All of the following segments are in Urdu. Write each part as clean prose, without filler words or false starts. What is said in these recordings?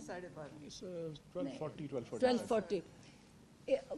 12:40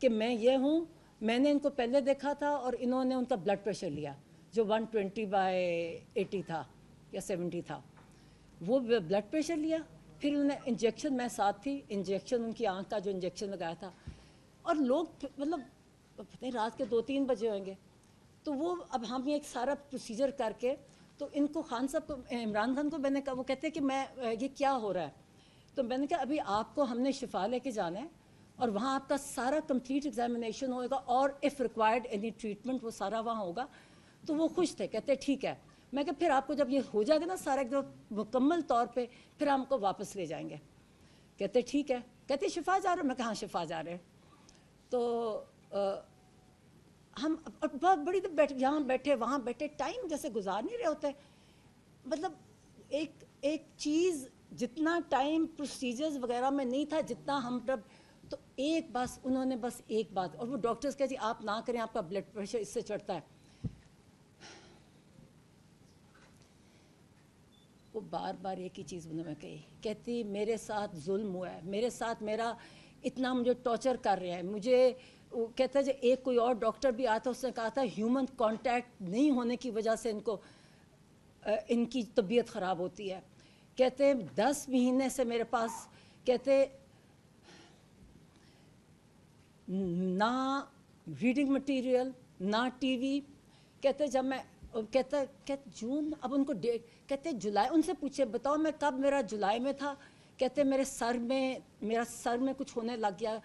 کہ میں یہ ہوں, میں نے ان کو پہلے دیکھا تھا اور انہوں نے ان کا بلڈ پریشر لیا جو 120/80 تھا یا 70 تھا, وہ بلڈ پریشر لیا, پھر انہوں نے انجیکشن, میں ساتھ تھی, انجیکشن ان کی آنکھ کا جو انجیکشن لگایا تھا, اور لوگ مطلب پتہ نہیں رات کے 2-3 بجے ہوئیں گے, تو وہ اب ہم ایک سارا پروسیجر کر کے, تو ان کو خان صاحب کو, عمران خان کو میں نے کہا, وہ کہتے ہیں کہ میں یہ کیا ہو رہا ہے, تو میں نے کہا ابھی آپ کو ہم نے شفا لے کے جانا ہے اور وہاں آپ کا سارا کمپلیٹ ایگزامینیشن ہوگا اور اف ریکوائرڈ اینی ٹریٹمنٹ وہ سارا وہاں ہوگا. تو وہ خوش تھے, کہتے ٹھیک ہے. میں کہ پھر آپ کو جب یہ ہو جائے گا نا سارا ایک دم مکمل طور پہ, پھر ہم کو واپس لے جائیں گے. کہتے ٹھیک ہے. کہتے شفا جا رہے ہیں؟ میں کہا ہاں شفا جا رہے ہیں. تو ہم بہت بڑی یہاں بیٹھے وہاں بیٹھے, ٹائم جیسے گزار نہیں رہے ہوتے. مطلب ایک چیز جتنا ٹائم پروسیجرز وغیرہ میں نہیں تھا جتنا ہم تو ایک بس انہوں نے بس ایک بات, اور وہ ڈاکٹرز کہتے جی آپ نہ کریں, آپ کا بلڈ پریشر اس سے چڑھتا ہے. وہ بار بار ایک ہی چیز انہوں نے کہی, کہتی میرے ساتھ ظلم ہوا ہے, میرے ساتھ میرا اتنا مجھے ٹارچر کر رہے ہیں. مجھے کہتا ہے جو ایک کوئی اور ڈاکٹر بھی آتا, اس نے کہا تھا ہیومن کانٹیکٹ نہیں ہونے کی وجہ سے ان کی طبیعت خراب ہوتی ہے. کہتے 10 مہینے سے میرے پاس, کہتے نہ ریڈنگ مٹیریل نہ ٹی وی. کہتے جب میں کہتے جون, اب ان کو ڈیٹ, کہتے جولائی, ان سے پوچھے بتاؤ میں کب, میرا جولائی میں تھا. کہتے میرا سر میں کچھ ہونے لگ گیا.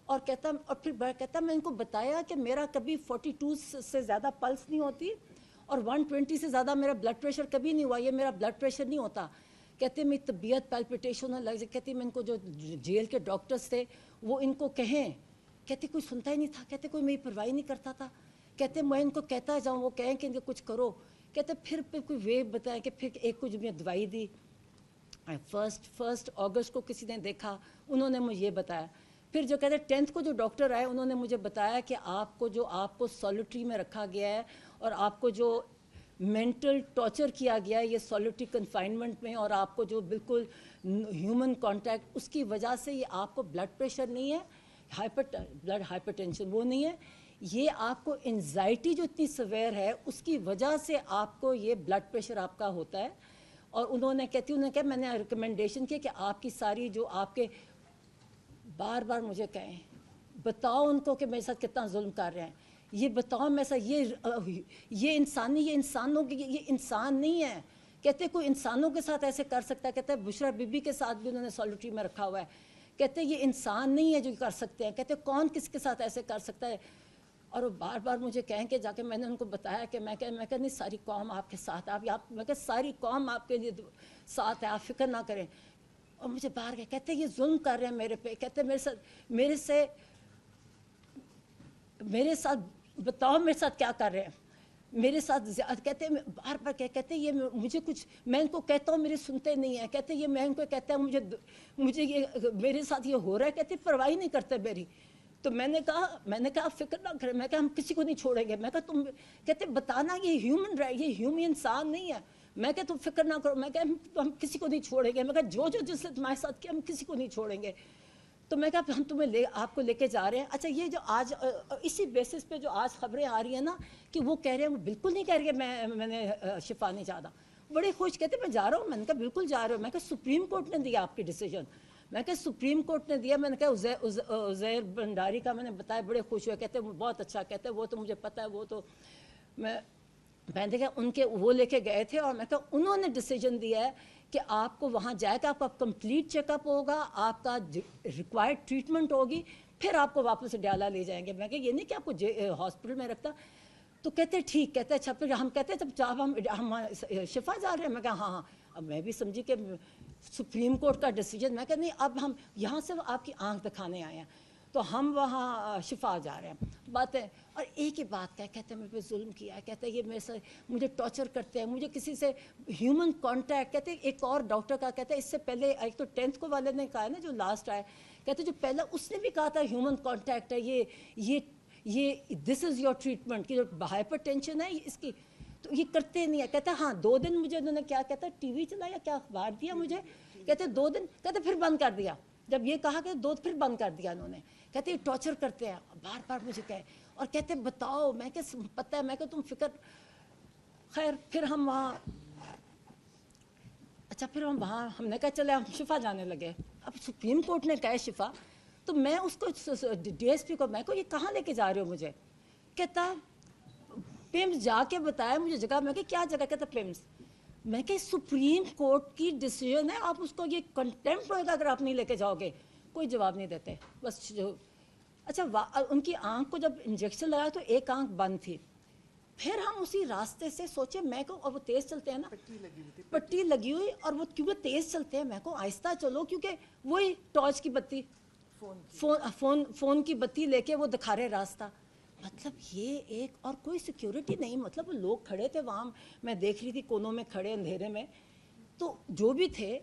اور کہتا, اور پھر کہتا میں ان کو بتایا کہ میرا کبھی 42 سے زیادہ پلس نہیں ہوتی اور 120 سے زیادہ میرا بلڈ پریشر کبھی نہیں ہوا, یہ میرا بلڈ پریشر نہیں ہوتا. کہتے میری طبیعت پیلپیٹیشن ہونے لگ جائے. کہتی میں ان کو جو جیل کے ڈاکٹرز تھے وہ ان کو کہیں, کہتے کوئی سنتا ہی نہیں تھا, کہتے کوئی میری پرواہی نہیں کرتا تھا. کہتے میں ان کو کہتا جاؤں, وہ کہیں کہ ان کو کچھ کرو. کہتے پھر کوئی وے بتائیں کہ پھر ایک کچھ میں دوائی دی. 1 اگست کو کسی نے دیکھا, انہوں نے مجھے یہ بتایا. پھر جو کہتے 10th کو جو ڈاکٹر آئے انہوں نے مجھے بتایا کہ آپ کو سولیٹری میں رکھا گیا ہے اور آپ کو جو مینٹل ٹارچر کیا گیا ہے یہ سولیٹری کنفائنمنٹ میں, اور آپ کو جو بالکل ہیومن کانٹیکٹ, اس کی وجہ سے یہ آپ کو بلڈ پریشر نہیں ہے, بلڈ ہائپر ٹینشن وہ نہیں ہے, یہ آپ کو انزائٹی جو اتنی سویر ہے اس کی وجہ سے آپ کو یہ بلڈ پریشر آپ کا ہوتا ہے. اور انہوں نے کہا میں نے ریکمنڈیشن کی کہ آپ کی ساری جو آپ کے, بار بار مجھے کہیں بتاؤ ان کو کہ میرے ساتھ کتنا ظلم کر رہے ہیں, یہ بتاؤ میرے ساتھ یہ انسانوں کی, یہ انسان نہیں ہے. کہتے کوئی انسانوں کے ساتھ ایسے کر سکتا ہے. کہتے بشرا بی بی کے ساتھ بھی انہوں نے سولیٹری میں رکھا ہوا ہے. کہتے یہ انسان نہیں ہے جو کر سکتے ہیں. کہتے کون کس کے ساتھ ایسے کر سکتا ہے. اور وہ بار بار مجھے کہیں کہ جا کے میں نے ان کو بتایا کہ میں کہ نہیں ساری قوم آپ کے ساتھ ہے, میں کہ ساری قوم آپ کے لیے ساتھ ہے, آپ فکر نہ کریں. اور مجھے باہر گئے, کہتے یہ ظلم کر رہے ہیں میرے پہ. کہتے میرے ساتھ بتاؤ میرے ساتھ کیا کر رہے ہیں, میرے ساتھ کہتے ہیں بار بار کہتے یہ مجھے کچھ, میں ان کو کہتا ہوں میرے سنتے نہیں ہیں. کہتے یہ میں ان کو کہتا ہوں مجھے یہ میرے ساتھ یہ ہو رہا ہے. کہتے پرواہی نہیں کرتے میری. تو میں نے کہا آپ فکر نہ کریں, میں کہا ہم کسی کو نہیں چھوڑیں گے. میں کہا تم, کہتے بتانا یہ ہیومن انسان نہیں ہے. میں کہا تم فکر نہ کرو, میں کہا ہم کسی کو نہیں چھوڑیں گے. میں کہا جو جس نے تمہارے ساتھ کیا ہم کسی کو نہیں چھوڑیں گے. تو میں کہا ہم تمہیں آپ کو لے کے جا رہے ہیں. اچھا یہ جو آج اسی بیسس پہ جو آج خبریں آ رہی ہیں نا کہ وہ کہہ رہے ہیں, وہ بالکل نہیں کہہ رہے کہ میں نے شفا نہیں چاہتا. بڑے خوش, کہتے میں جا رہا ہوں. میں نے کہا بالکل جا رہا ہوں. میں کہا سپریم کورٹ نے دیا آپ کی ڈیسیجن. میں کہا سپریم کورٹ نے دیا. میں نے کہا عزیر بھنڈاری کا میں نے بتایا, بڑے خوش ہوئے. کہتے وہ بہت اچھا. کہتے وہ تو مجھے پتہ ہے, وہ تو میں نے کہا ان کے وہ لے کے گئے تھے. اور میں کہا انہوں نے ڈیسیجن دیا ہے کہ آپ کو وہاں جائے گا, آپ کا کمپلیٹ چیک اپ ہوگا, آپ کا ریکوائرڈ ٹریٹمنٹ ہوگی, پھر آپ کو واپس ڈیالہ لے جائیں گے. میں کہا یہ نہیں کہ آپ کو ہاسپٹل میں رکھتا. تو کہتے ٹھیک. کہتے اچھا پھر ہم کہتے جب ہم شفا جا رہے ہیں. میں کہا ہاں. اب میں بھی سمجھی کہ سپریم کورٹ کا ڈیسیجن. میں کہا نہیں, اب ہم یہاں سے آپ کی آنکھ دکھانے آئے ہیں, تو ہم وہاں شفا جا رہے ہیں. باتیں, اور ایک ہی بات کہتے ہیں میرے پہ ظلم کیا ہے. کہتے ہیں یہ میرے سے مجھے ٹارچر کرتے ہیں, مجھے کسی سے ہیومن کانٹیکٹ. کہتے ہیں ایک اور ڈاکٹر کا, کہتے ہیں اس سے پہلے ایک تو 10th کو والے نے کہا ہے نا جو لاسٹ آئے, کہتے جو پہلا اس نے بھی کہا تھا ہیومن کانٹیکٹ ہے, یہ دس از یور ٹریٹمنٹ, کی جو ہائپر ٹینشن ہے اس کی, تو یہ کرتے نہیں ہے. کہتے ہاں 2 دن مجھے انہوں نے کیا کہتا ٹی وی چلایا, کیا اخبار دیا مجھے. کہتے 2 دن, کہتے پھر بند کر دیا. جب یہ کہا کہ 2 پھر بند کر دیا انہوں نے. کہتے یہ ٹارچر کرتے ہیں, بار بار مجھے کہے, اور کہتے بتاؤ, میں کہ پتہ ہے, میں کہ تم فکر. خیر پھر ہم وہاں, اچھا پھر ہم وہاں, ہم نے کہا چلے ہم شفا جانے لگے. اب سپریم کورٹ نے کہا شفا, تو میں اس کو ڈی ایس پی کو, میں کو یہ کہاں لے کے جا رہے ہو مجھے؟ کہتا پیمز جا کے بتایا مجھے جگہ. میں کہ کیا جگہ؟ کہتا پیمز. میں کہ سپریم کورٹ کی ڈیسیژن ہے, آپ اس کو یہ کنٹیمپٹ ہوئے گا اگر آپ نہیں لے کے جاؤ گے. کوئی جواب نہیں دیتے بس جو. اچھا ان کی آنکھ کو جب انجیکشن لگایا تو ایک آنکھ بند تھی. پھر ہم اسی راستے سے سوچے, میں کو, اور وہ تیز چلتے ہیں نا, پٹی لگی ہوئی, اور وہ کیونکہ تیز چلتے ہیں, میں کو آہستہ چلو, کیونکہ وہی ٹارچ کی بتی, فون کی بتی لے کے وہ دکھا رہے راستہ. مطلب یہ ایک, اور کوئی سیکیورٹی نہیں, مطلب وہ لوگ کھڑے تھے وہاں, میں دیکھ رہی تھی کونوں میں کھڑے اندھیرے میں, تو جو بھی تھے.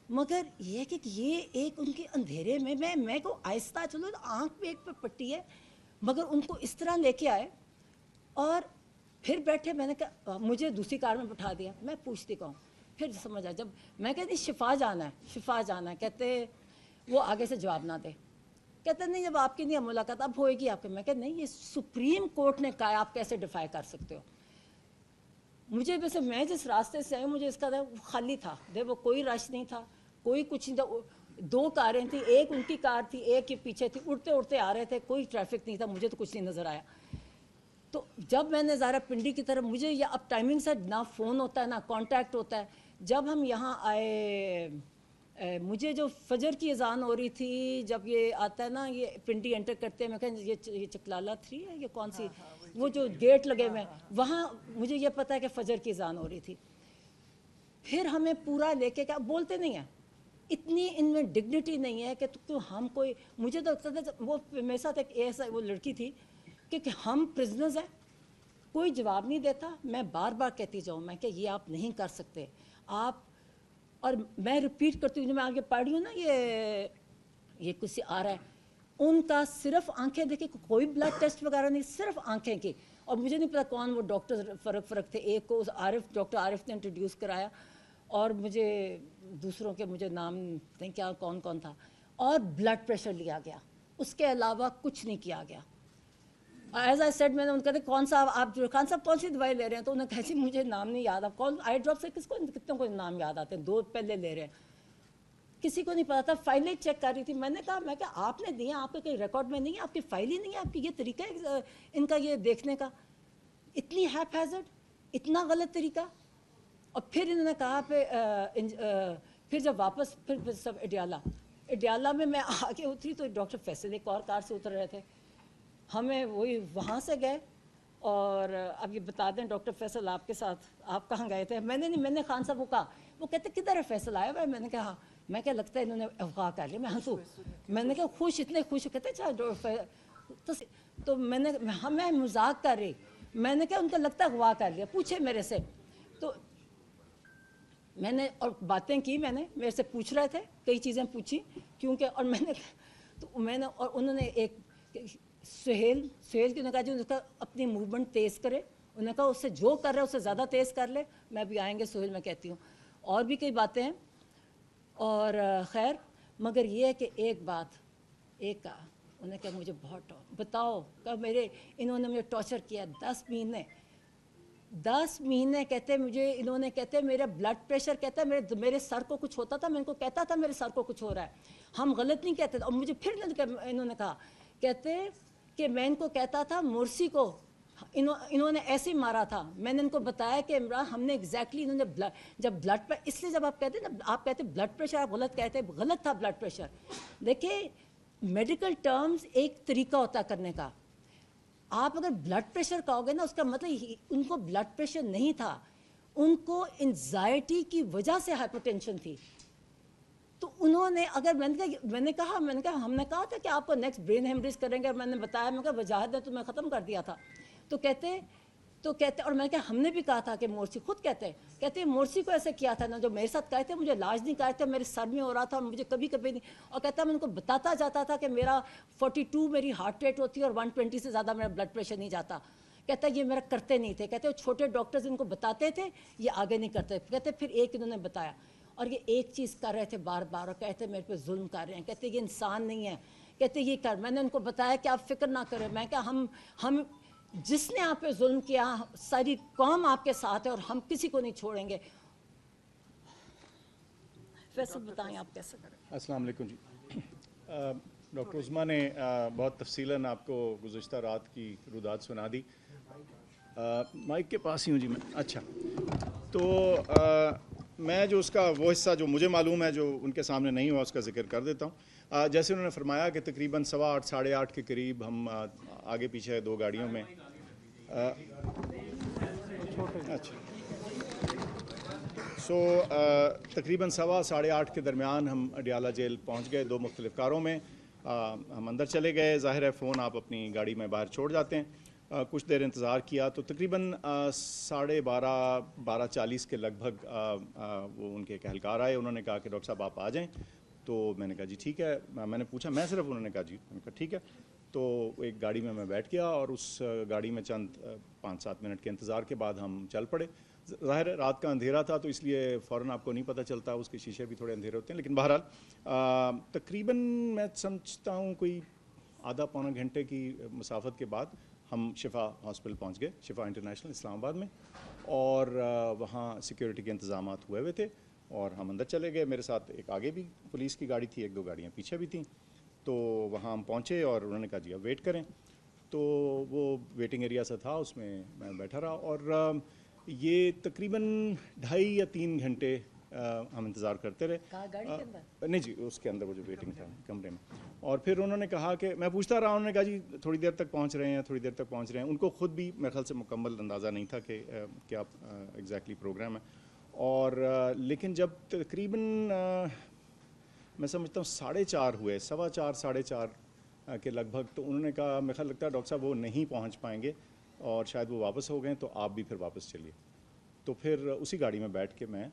مگر یہ کہ یہ ایک ان کے اندھیرے میں کو آہستہ چلو, آنکھ پہ ایک پہ پٹی ہے, مگر ان کو اس طرح لے کے آئے اور پھر بیٹھے. میں نے کہا مجھے دوسری کار میں بٹھا دیا, میں پوچھتی کہوں, پھر سمجھ آیا جب میں کہتی شفا جانا ہے, شفا جانا ہے. کہتے وہ آگے سے جواب نہ دے, کہتے نہیں جب آپ کی نہیں ملاقات اب ہوئے گی آپ کے. میں کہتے نہیں, یہ سپریم کورٹ نے کہا, آپ کیسے ڈیفائی کر سکتے ہو؟ مجھے ویسے, میں جس راستے سے آئی مجھے اس کا خالی تھا, وہ کوئی رش نہیں تھا, کوئی کچھ نہیں تھا. 2 کاریں تھیں, ایک ان کی کار تھی, ایک کے پیچھے تھی, اڑتے اڑتے آ رہے تھے, کوئی ٹریفک نہیں تھا, مجھے تو کچھ نہیں نظر آیا. تو جب میں نے ظاہرہ پنڈی کی طرف, مجھے یہ اب ٹائمنگ سے نہ فون ہوتا ہے نہ کانٹیکٹ ہوتا ہے. جب ہم یہاں آئے, مجھے جو فجر کی اذان ہو رہی تھی, جب یہ آتا ہے نا, یہ پنڈی انٹر کرتے ہیں, میں کہیں یہ چکلالہ 3 ہے, یہ کون سی, وہ جو گیٹ لگے ہوئے ہیں وہاں, مجھے یہ پتہ ہے کہ فجر کی اذان ہو رہی تھی. پھر ہمیں پورا لے کے, کیا بولتے نہیں ہیں, اتنی ان میں ڈگنیٹی نہیں ہے کہ تو ہم کوئی. مجھے تو لگتا تھا, وہ میرے ساتھ ایک ایسا وہ لڑکی تھی کہ ہم پرزنرز ہیں, کوئی جواب نہیں دیتا. میں بار بار کہتی جاؤں, میں کہ یہ آپ نہیں کر سکتے آپ. اور میں ریپیٹ کرتی ہوں, جو میں آگے پڑھ رہی ہوں نا, یہ کچھ آ رہا ہے, ان کا صرف آنکھیں دیکھیں, کوئی بلڈ ٹیسٹ وغیرہ نہیں, صرف آنکھیں کی. اور مجھے نہیں پتا کون وہ ڈاکٹر فرق تھے. ایک کو عارف, ڈاکٹر عارف نے انٹروڈیوس کرایا, اور مجھے دوسروں کے مجھے نام نہیں کیا کون کون تھا. اور بلڈ پریشر لیا گیا, اس کے علاوہ کچھ نہیں کیا گیا. ایز آئی سیڈ, میں نے ان کو کہا کون سا آپ جو خان صاحب کون سی دوائی لے رہے ہیں, تو انہوں نے کہا جی مجھے نام نہیں یاد. آپ کون آئی ڈراپ سے کس کو, کتنے کو نام یاد آتے ہیں, 2 پہلے لے رہے ہیں, کسی کو نہیں پتا تھا. فائلیں چیک کر رہی تھی, میں نے کہا میں کہ آپ نے دی ہیں, آپ کے کہیں ریکارڈ میں نہیں ہے, آپ کی فائل ہی نہیں ہے, آپ کی یہ طریقہ ہے ان کا یہ دیکھنے کا, اتنی ہیپ ہیزرڈ, اتنا غلط طریقہ. اور پھر انہوں نے کہا پھر جب واپس پھر سب اڈیالہ میں آگے اتری تو ڈاکٹر فیصل ایک اور کار سے اتر رہے تھے, ہمیں وہی وہاں سے گئے. اور اب یہ بتا دیں ڈاکٹر فیصل آپ کے ساتھ, آپ کہاں گئے تھے؟ میں نے نہیں, میں نے خان صاحب کو کہا. وہ کہتے کدھر ہے فیصل آیا ہوا ہے؟ میں نے کہا ہاں. میں کیا لگتا ہے انہوں نے اغوا کر لیا. میں ہنسوں, میں نے کہا خوش, اتنے خوش. کہتے اچھا, تو میں نے, میں مذاق کر رہی, میں نے کہا ان کا لگتا ہے اغوا کر لیا, پوچھے میرے سے. تو میں نے اور باتیں کی, میں نے میرے سے پوچھ رہے تھے, کئی چیزیں پوچھی کیونکہ, اور میں نے اور انہوں نے ایک سہیل کی نے کہا جو اپنی موومنٹ تیز کرے, انہوں نے کہا اس سے جو کر رہے اس سے زیادہ تیز کر لے. میں بھی آئیں گے سہیل, میں کہتی ہوں, اور بھی کئی باتیں ہیں. اور خیر, مگر یہ ہے کہ ایک بات, ایک کہا انہوں نے کہا مجھے بہت بتاؤ, کہ انہوں نے مجھے ٹارچر کیا 10 مہینے کہتے مجھے, انہوں نے کہتے میرا بلڈ پریشر, کہتا ہے میرے سر کو کچھ ہوتا تھا, میں ان کو کہتا تھا میرے سر کو کچھ ہو رہا ہے, ہم غلط نہیں کہتے. اور مجھے پھر انہوں نے کہا, کہتے کہ میں ان کو کہتا تھا مرسی کو انہوں نے ایسے ہی مارا تھا. میں نے ان کو بتایا کہ عمران ہم نے ایگزیکٹلی, انہوں نے جب بلڈ, اس لیے جب آپ کہتے ہیں نا, آپ کہتے بلڈ پریشر, آپ غلط کہتے, غلط تھا بلڈ پریشر. دیکھیں میڈیکل ٹرمز ایک طریقہ ہوتا کرنے کا. آپ اگر بلڈ پریشر کہو گے نا, اس کا مطلب ان کو بلڈ پریشر نہیں تھا, ان کو انزائٹی کی وجہ سے ہائپر ٹینشن تھی. تو انہوں نے, اگر میں نے کہا ہم نے کہا تھا کہ آپ کو نیکسٹ برین ہیمریج کریں گے, اور میں نے بتایا, میں کہا وجاہت نے تو میں ختم کر دیا تھا. تو کہتے اور میں کہا ہم نے بھی کہا تھا کہ مورسی, خود کہتے مورسی کو ایسے کیا تھا نا, جو میرے ساتھ کہتے مجھے علاج نہیں کہتے, میرے سر میں ہو رہا تھا, اور مجھے کبھی نہیں. اور کہتا میں ان کو بتاتا جاتا تھا کہ میرا 42 میری ہارٹ ریٹ ہوتی ہے, اور 120 سے زیادہ میرا بلڈ پریشر نہیں جاتا. کہتا یہ میرا کرتے نہیں تھے. کہتے وہ چھوٹے ڈاکٹرز ان کو بتاتے تھے, یہ آگے نہیں کرتے. کہتے پھر ایک انہوں نے بتایا, اور یہ ایک چیز کر رہے تھے بار بار, اور کہتے میرے پہ ظلم کر رہے ہیں. کہتے یہ انسان نہیں ہے, کہتے یہ کر. میں نے ان کو بتایا کہ آپ فکر نہ کریں. میں کہا ہم جس نے آپ پہ ظلم کیا ساری قوم آپ کے ساتھ ہے اور ہم کسی کو نہیں چھوڑیں گے. فیصل بتائیں آپ کیسے کریں. السلام علیکم جی. ڈاکٹر عظمیٰ نے بہت تفصیلاً آپ کو گزشتہ رات کی رودات سنا دی. مائک کے پاس ہی ہوں جی میں. اچھا تو میں جو اس کا وہ حصہ جو مجھے معلوم ہے جو ان کے سامنے نہیں ہوا اس کا ذکر کر دیتا ہوں. جیسے انہوں نے فرمایا کہ تقریباً 8:15 ساڑھے 8 کے قریب ہم آگے پیچھے 2 گاڑیوں میں اچھا تقریباً 7:15 8 کے درمیان ہم اڈیالہ جیل پہنچ گئے 2 مختلف کاروں میں. ہم اندر چلے گئے. ظاہر ہے فون آپ اپنی گاڑی میں باہر چھوڑ جاتے ہیں. کچھ دیر انتظار کیا تو تقریباً 12:30 12:40 کے لگ بھگ وہ ان کے ایک اہلکار آئے. انہوں نے کہا کہ ڈاکٹر صاحب آپ آ جائیں. تو میں نے کہا جی ٹھیک ہے. میں نے پوچھا میں صرف. انہوں نے کہا جی. میں نے کہا ٹھیک ہے. تو ایک گاڑی میں بیٹھ گیا اور اس گاڑی میں چند 5-7 منٹ کے انتظار کے بعد ہم چل پڑے. ظاہر رات کا اندھیرا تھا تو اس لیے فوراً آپ کو نہیں پتہ چلتا. اس کے شیشے بھی تھوڑے اندھیرے ہوتے ہیں. لیکن بہرحال تقریباً میں سمجھتا ہوں کوئی آدھا پونا گھنٹے کی مسافت کے بعد ہم شفا ہاسپٹل پہنچ گئے. شفا انٹرنیشنل اسلام آباد میں. اور وہاں سیکیورٹی کے انتظامات ہوئے تھے اور ہم اندر چلے گئے. میرے ساتھ ایک آگے بھی پولیس کی گاڑی تھی, 1-2 گاڑیاں پیچھے بھی تھیں. تو وہاں ہم پہنچے اور انہوں نے کہا جی اب ویٹ کریں. تو وہ ویٹنگ ایریا سے تھا, اس میں میں بیٹھا رہا اور یہ تقریباً 2.5 یا 3 گھنٹے ہم انتظار کرتے رہے. گاڑی کے اندر نہیں جی اس کے اندر وہ جو ویٹنگ تھا کمرے میں. اور پھر انہوں نے کہا کہ میں پوچھتا رہا. انہوں نے کہا جی تھوڑی دیر تک پہنچ رہے ہیں تھوڑی دیر تک پہنچ رہے ہیں. ان کو خود بھی میرے خیال سے مکمل اندازہ نہیں تھا کہ کیا ایگزیکٹلی پروگرام ہے. اور لیکن جب تقریباً میں سمجھتا ہوں 4:30 ہوئے 4:15 4:30 کے لگ بھگ, تو انہوں نے کہا میرے خیال لگتا ہے ڈاکٹر صاحب وہ نہیں پہنچ پائیں گے اور شاید وہ واپس ہو گئے تو آپ بھی پھر واپس چلیے. تو پھر اسی گاڑی میں بیٹھ کے میں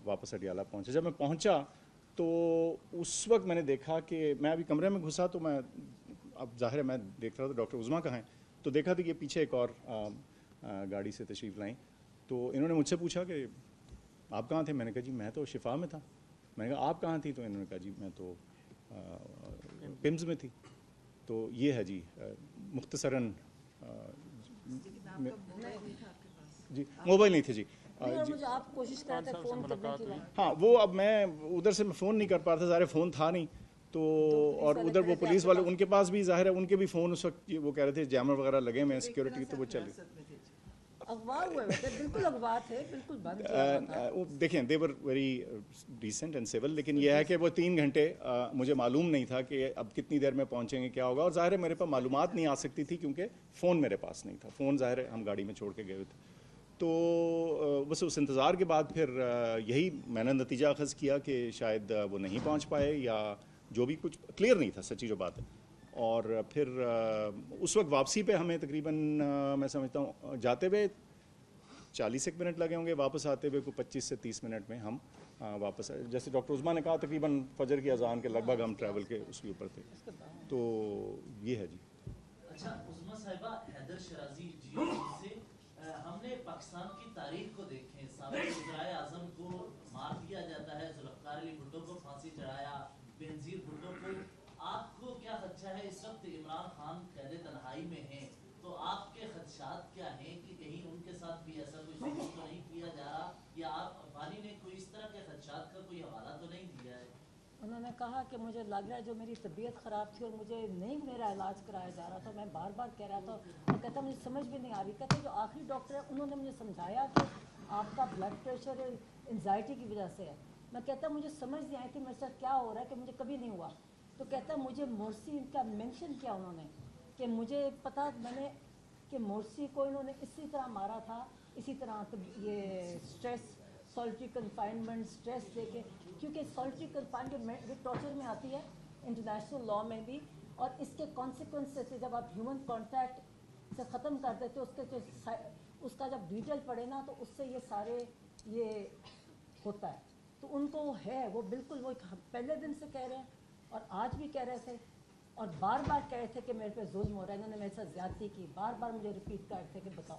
واپس اڈیالہ پہنچا. جب میں پہنچا تو اس وقت میں نے دیکھا کہ میں ابھی کمرے میں گھسا تو میں اب ظاہر ہے میں دیکھ رہا تھا ڈاکٹر عظمیٰ کہاں ہیں. تو دیکھا تھا کہ پیچھے ایک اور گاڑی سے تشریف لائیں. تو انہوں نے مجھ سے پوچھا کہ آپ کہاں تھے. میں نے کہا جی میں تو شفا میں تھا. میں نے کہا آپ کہاں تھی. تو انہوں نے کہا جی میں تو پمز میں تھی. تو یہ ہے جی مختصراً. جی موبائل نہیں تھے جی. مجھے آپ کوشش کر رہے تھے فون کرنے کی. ہاں وہ اب میں ادھر سے میں فون نہیں کر پا رہا تھا, ظاہر فون تھا نہیں. تو اور ادھر وہ پولیس والے ان کے پاس بھی ظاہر ہے ان کے بھی فون اس وقت وہ کہہ رہے تھے جیمر وغیرہ لگے ہوئے ہیں سیکورٹی. تو وہ چلے اغوا ہوئے تھے. بالکل اغوا تھے. بالکل بند کیا تھا. دیکھیں they were very decent and civil. لیکن یہ ہے کہ وہ 3 گھنٹے مجھے معلوم نہیں تھا کہ اب کتنی دیر میں پہنچیں گے کیا ہوگا. اور ظاہر ہے میرے پاس معلومات نہیں آ سکتی تھی کیونکہ فون میرے پاس نہیں تھا. فون ظاہر ہے ہم گاڑی میں چھوڑ کے گئے ہوئے تھے. تو بس اس انتظار کے بعد پھر یہی میں نے نتیجہ اخذ کیا کہ شاید وہ نہیں پہنچ پائے یا جو بھی کچھ کلیئر نہیں تھا سچی جو بات ہے. اور پھر اس وقت واپسی پہ ہمیں تقریباً میں سمجھتا ہوں جاتے ہوئے 40 منٹ لگے ہوں گے, واپس آتے ہوئے کوئی 25 سے 30 منٹ میں ہم واپس آئے. جیسے ڈاکٹر عظمیٰ نے کہا تقریباً فجر کی اذان کے لگ بھگ ہم ٹریول کے اس کے اوپر تھے. تو یہ ہے جی. اچھا عظمیٰ صاحبہ, حیدر شرازی جی سے ہم نے پاکستان کی تاریخ کو دیکھیں. سابق وزرائے اعظم کو مار دیا جاتا ہے, ذوالفقار علی بھٹو کو پھانسی چڑھایا, بینظیر بھٹو کو. آپ کو کیا خدشہ ہے اس وقت عمران خان قید تنہائی میں ہیں تو آپ کے خدشات کیا ہیں کہ کہیں ان کے ساتھ بھی ایسا کوئی سلوک تو نہیں کیا جا رہا, یا آپ بانی نے کوئی اس طرح کے خدشات کا کوئی حوالہ تو نہیں دیا ہے؟ انہوں نے کہا کہ مجھے لگ رہا ہے جو میری طبیعت خراب تھی اور مجھے نہیں میرا علاج کرایا جا رہا تھا. میں بار بار کہہ رہا تھا اور کہتا مجھے سمجھ بھی نہیں آ رہی. کہتے جو آخری ڈاکٹر ہے انہوں نے مجھے سمجھایا کہ آپ کا بلڈ پریشر انزائٹی کی وجہ سے ہے. میں کہتا مجھے سمجھ نہیں آئی تھی میرے ساتھ کیا ہو رہا ہے کہ مجھے کبھی نہیں ہوا. تو کہتا مجھے مورسی کا مینشن کیا انہوں نے کہ مجھے پتا میں نے کہ مورسی کو انہوں نے اسی طرح مارا تھا, اسی طرح یہ stress solitary confinement stress they کے, کیونکہ سالٹری کنفائنمنٹ ٹارچر میں آتی ہے انٹرنیشنل لاء میں بھی. اور اس کے کانسیکوینس جب آپ ہیومن کانٹیکٹ سے ختم کر دیتے اس کے جو اس کا جب ڈیٹیل پڑے نا تو اس سے یہ سارے یہ ہوتا ہے. تو ان کو ہے وہ بالکل وہ پہلے دن سے کہہ رہے ہیں اور آج بھی کہہ رہے تھے اور بار بار کہہ رہے تھے کہ میرے پہ ظلم ہو رہا ہے, انہوں نے میرے ساتھ زیادتی کی. بار بار مجھے ریپیٹ کر رہے تھے کہ بتاؤ